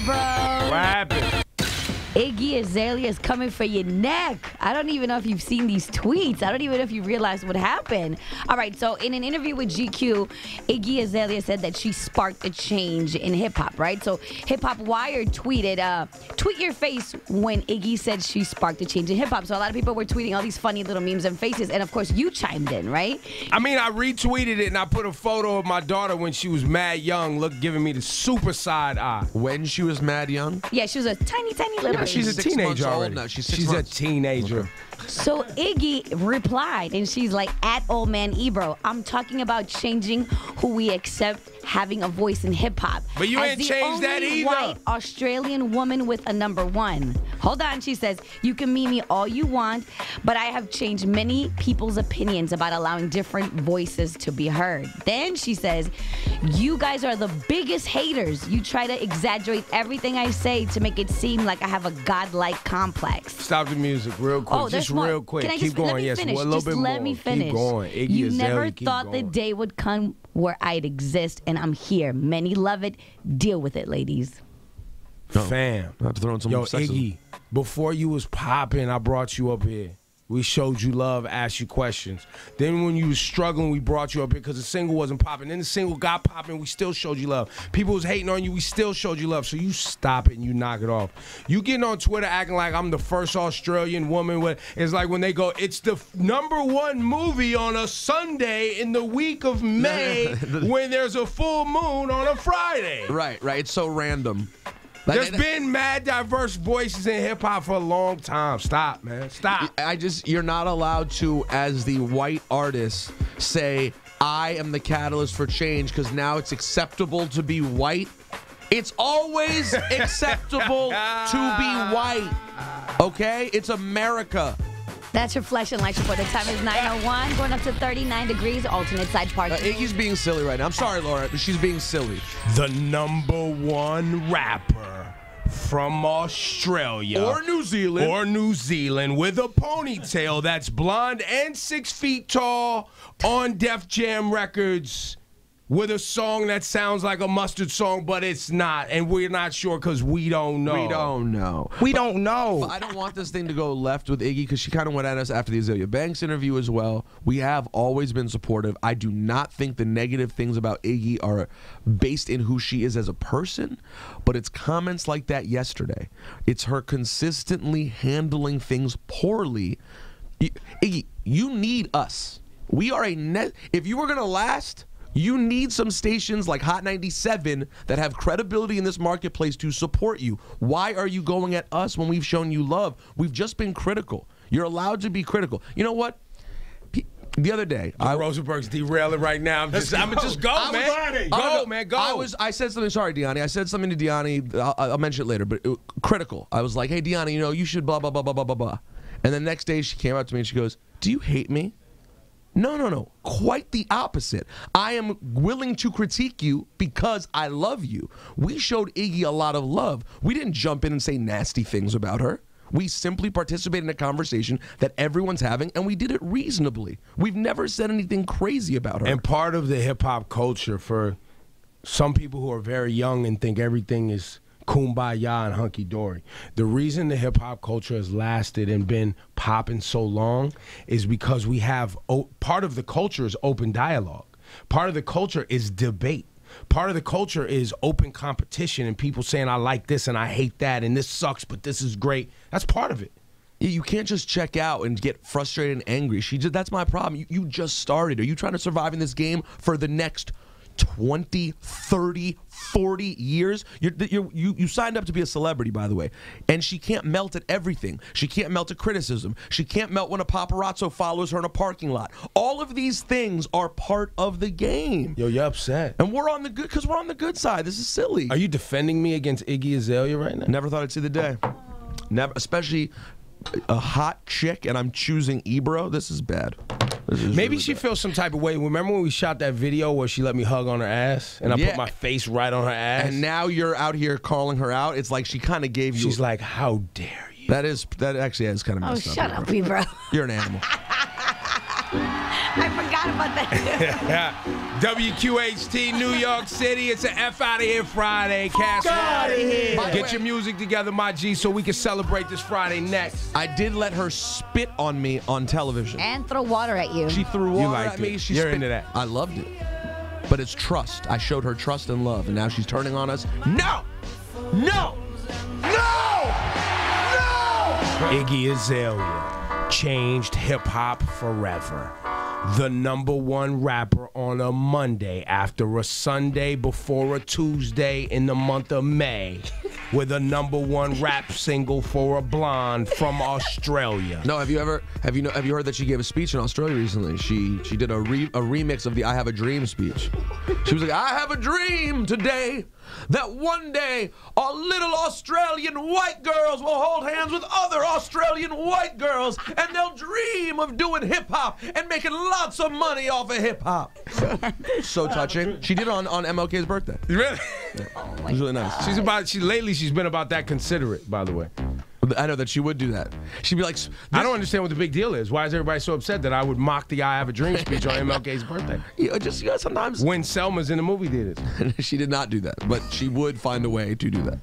Ebro. What happened? Iggy Azalea is coming for your neck. I don't even know if you've seen these tweets. I don't even know if you realize what happened. All right, so in an interview with GQ, Iggy Azalea said that she sparked a change in hip-hop, right? So Hip Hop Wired tweeted, tweet your face when Iggy said she sparked a change in hip-hop. So a lot of people were tweeting all these funny little memes and faces, and of course you chimed in, right? I mean, I retweeted it and I put a photo of my daughter when she was mad young, giving me the super side eye. When she was mad young? Yeah, she was a tiny little Yeah, She's a 6 teenager months old already. now. She's a teenager. Okay. So Iggy replied, and she's like, at old man Ebro, I'm talking about changing who we accept having a voice in hip-hop. But you ain't changed that As the only either. white Australian woman with a #1. Hold on, she says, you can mean me all you want, but I have changed many people's opinions about allowing different voices to be heard. Then she says, you guys are the biggest haters. You try to exaggerate everything I say to make it seem like I have a godlike complex. Stop the music real quick. Oh, just there's more. real quick. Can I Keep just, going. let me Yes, finish. a little Just bit let more. me finish. Keep going. Iggy You Azalea, never keep thought the going. day would come where I'd exist, and I'm here. Many love it. Deal with it, ladies. Fam. I have to throw in some Yo, sexism. Iggy, before you was popping, I brought you up here. We showed you love, asked you questions. Then when you was struggling, we brought you up here because the single wasn't popping. Then the single got popping, we still showed you love. People was hating on you, we still showed you love. So you stop it and you knock it off. You getting on Twitter acting like I'm the first Australian woman. It's like when they go, it's the #1 movie on a Sunday in the week of May when there's a full moon on a Friday. Right. It's so random. There's been mad diverse voices in hip-hop for a long time. Stop, man. Stop. You're not allowed to, as the white artist, say, I am the catalyst for change because now it's acceptable to be white. It's always acceptable to be white. Okay? It's America. That's your Flesh and Light report. The time is 9:01, going up to 39 degrees. Alternate side part. Iggy's being silly right now. I'm sorry, Laura, but she's being silly. The #1 rapper from Australia. Or New Zealand. With a ponytail that's blonde and 6 feet tall on Def Jam Records. With a song that sounds like a mustard song, but it's not. And we're not sure because we don't know. We don't know. But I don't want this thing to go left with Iggy because she kind of went at us after the Azalea Banks interview as well. We have always been supportive. I do not think the negative things about Iggy are based in who she is as a person, but it's comments like that yesterday. It's her consistently handling things poorly. Iggy, you need us. We are if you were going to last, you need some stations like Hot 97 that have credibility in this marketplace to support you. Why are you going at us when we've shown you love? We've just been critical. You're allowed to be critical. You know what? The other day, Rosenberg's derailing right now. I'm just go, man. Go. I said something. Sorry, Deani. I said something to Deani. I'll mention it later. But critical. I was like, "Hey, Deani, you should blah blah blah blah blah blah blah." And the next day, she came up to me and she goes, "Do you hate me?" No. Quite the opposite. I am willing to critique you because I love you. We showed Iggy a lot of love. We didn't jump in and say nasty things about her. We simply participated in a conversation that everyone's having, and we did it reasonably. We've never said anything crazy about her. And part of the hip-hop culture for some people who are very young and think everything is kumbaya and hunky-dory. The reason the hip-hop culture has lasted and been popping so long is because we have, part of the culture is open dialogue. Part of the culture is debate. Part of the culture is open competition and people saying, I like this and I hate that and this sucks, but this is great. That's part of it. You can't just check out and get frustrated and angry. That's my problem. You just started. Are you trying to survive in this game for the next 20, 30, 40 years? You signed up to be a celebrity, by the way, and she can't melt at everything. She can't melt at criticism. She can't melt when a paparazzo follows her in a parking lot. All of these things are part of the game. Yo, you're upset. And we're on the good, because we're on the good side. This is silly. Are you defending me against Iggy Azalea right now? Never thought I'd see the day. Never, especially a hot chick, and I'm choosing Ebro. This is bad. Maybe really she feels some type of way. Remember when we shot that video where she let me hug on her ass and I put my face right on her ass? And now you're out here calling her out. It's like she kind of gave you. She's like, "How dare you?" That actually is kind of messed up. Oh, shut up, Ebro. You're an animal. I forgot forgot about that. WQHT, New York City. It's an F out of here Friday. Cash Outta here. Get your music together, my G, so we can celebrate this Friday next. I did let her spit on me on television. And throw water at you. She threw water liked at me. it. She You're spit. into that. I loved it. But it's trust. I showed her trust and love, and now she's turning on us. No! No! No! No! Iggy Azalea changed hip-hop forever. The #1 rapper on a Monday after a Sunday before a Tuesday in the month of May with a #1 rap single for a blonde from Australia. No, have you heard that she gave a speech in Australia recently? She did a remix of the I Have a Dream speech. She was like, I have a dream today that one day our little Australian white girls will hold hands with other Australian white girls and they'll dream of doing hip hop and making lots of money off of hip hop. So touching. She did it on MLK's birthday. Really? It was really nice. Lately she's been about that considerate, by the way. I know that she would do that. She'd be like, I don't understand what the big deal is. Why is everybody so upset that I would mock the I Have a Dream speech on MLK's birthday? Sometimes. When Selma's in the movie theaters. She did not do that, but she would find a way to do that.